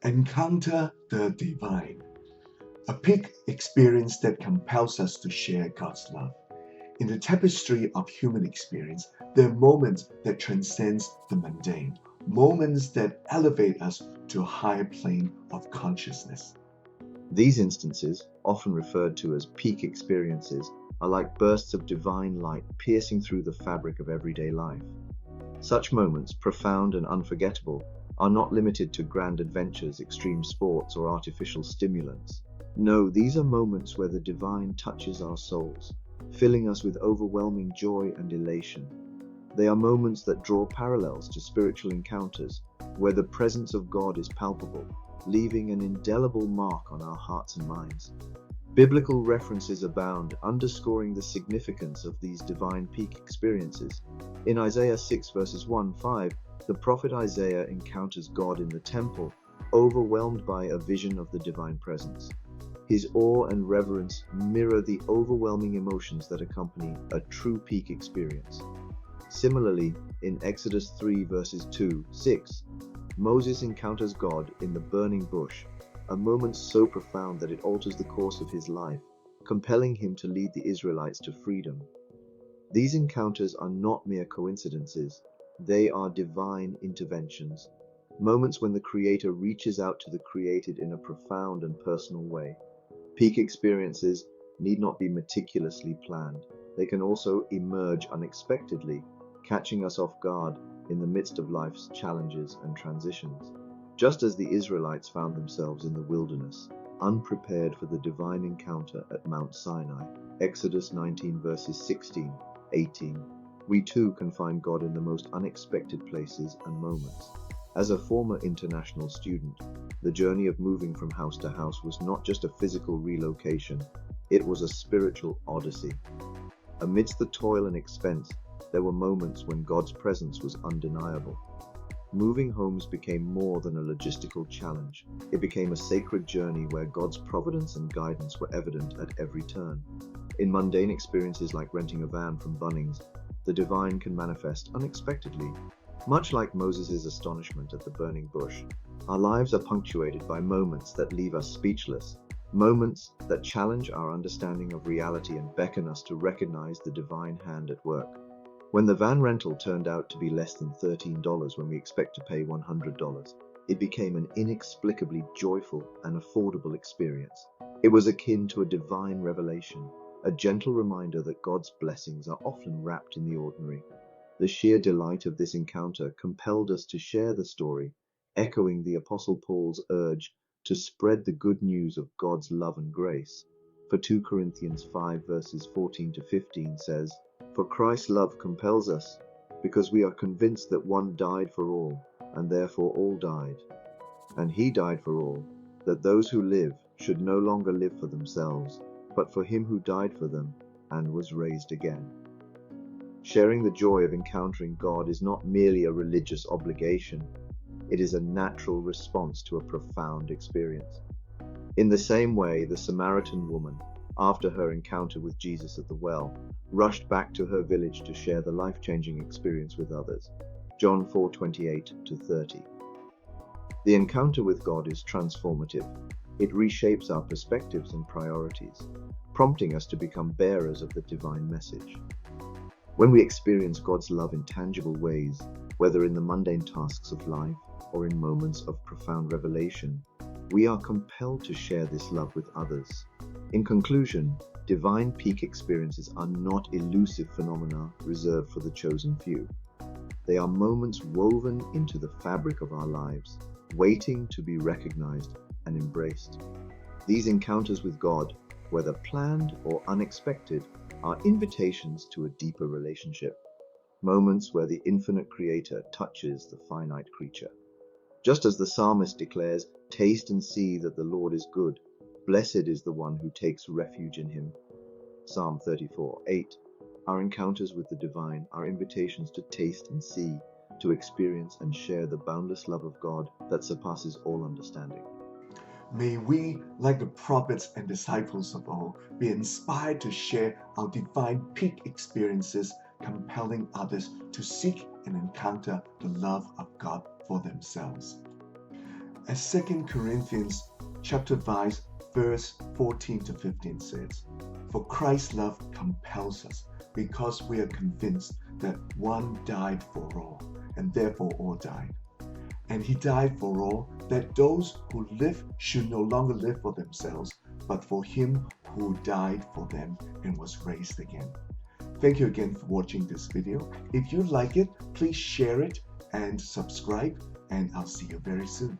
Encounter the divine, a peak experience that compels us to share God's love. In the tapestry of human experience, there are moments that transcend the mundane, moments that elevate us to a higher plane of consciousness. These instances, often referred to as peak experiences, are like bursts of divine light piercing through the fabric of everyday life. Such moments, profound and unforgettable, are not limited to grand adventures, extreme sports, or artificial stimulants. No, these are moments where the divine touches our souls, filling us with overwhelming joy and elation. They are moments that draw parallels to spiritual encounters, where the presence of God is palpable, leaving an indelible mark on our hearts and minds. Biblical references abound, underscoring the significance of these divine peak experiences. In Isaiah 6 verses 1-5, the prophet Isaiah encounters God in the temple, overwhelmed by a vision of the divine presence. His awe and reverence mirror the overwhelming emotions that accompany a true peak experience. Similarly, in Exodus 3 verses 2-6, Moses encounters God in the burning bush, a moment so profound that it alters the course of his life, compelling him to lead the Israelites to freedom. These encounters are not mere coincidences, they are divine interventions, moments when the Creator reaches out to the created in a profound and personal way. Peak experiences need not be meticulously planned. They can also emerge unexpectedly, catching us off guard in the midst of life's challenges and transitions. Just as the Israelites found themselves in the wilderness, unprepared for the divine encounter at Mount Sinai, Exodus 19 verses 16-18, we too can find God in the most unexpected places and moments. As a former international student, the journey of moving from house to house was not just a physical relocation, it was a spiritual odyssey. Amidst the toil and expense, there were moments when God's presence was undeniable. Moving homes became more than a logistical challenge. It became a sacred journey where God's providence and guidance were evident at every turn. In mundane experiences like renting a van from Bunnings, the divine can manifest unexpectedly. Much like Moses' astonishment at the burning bush, our lives are punctuated by moments that leave us speechless, moments that challenge our understanding of reality and beckon us to recognize the divine hand at work. When the van rental turned out to be less than $13 when we expect to pay $100, it became an inexplicably joyful and affordable experience. It was akin to a divine revelation, a gentle reminder that God's blessings are often wrapped in the ordinary. The sheer delight of this encounter compelled us to share the story, echoing the Apostle Paul's urge to spread the good news of God's love and grace. For 2 Corinthians 5 verses 14-15 says, "For Christ's love compels us, because we are convinced that one died for all, and therefore all died. And he died for all, that those who live should no longer live for themselves, but for him who died for them and was raised again." Sharing the joy of encountering God is not merely a religious obligation, it is a natural response to a profound experience. In the same way, the Samaritan woman, after her encounter with Jesus at the well, rushed back to her village to share the life-changing experience with others. John 4:28-30. The encounter with God is transformative. It reshapes our perspectives and priorities, prompting us to become bearers of the divine message. When we experience God's love in tangible ways, whether in the mundane tasks of life or in moments of profound revelation, we are compelled to share this love with others. In conclusion, divine peak experiences are not elusive phenomena reserved for the chosen few. They are moments woven into the fabric of our lives, waiting to be recognized and embraced. These encounters with God, whether planned or unexpected, are invitations to a deeper relationship, moments where the infinite Creator touches the finite creature. Just as the psalmist declares, "Taste and see that the Lord is good. Blessed is the one who takes refuge in him." Psalm 34:8. Our encounters with the divine are invitations to taste and see, to experience and share the boundless love of God that surpasses all understanding. May we, like the prophets and disciples of old, be inspired to share our divine peak experiences, compelling others to seek and encounter the love of God for themselves. As 2 Corinthians chapter 5, verse 14 to 15 says, "For Christ's love compels us, because we are convinced that one died for all, and therefore all died. And he died for all, that those who live should no longer live for themselves, but for him who died for them and was raised again." Thank you again for watching this video. If you like it, please share it and subscribe, and I'll see you very soon.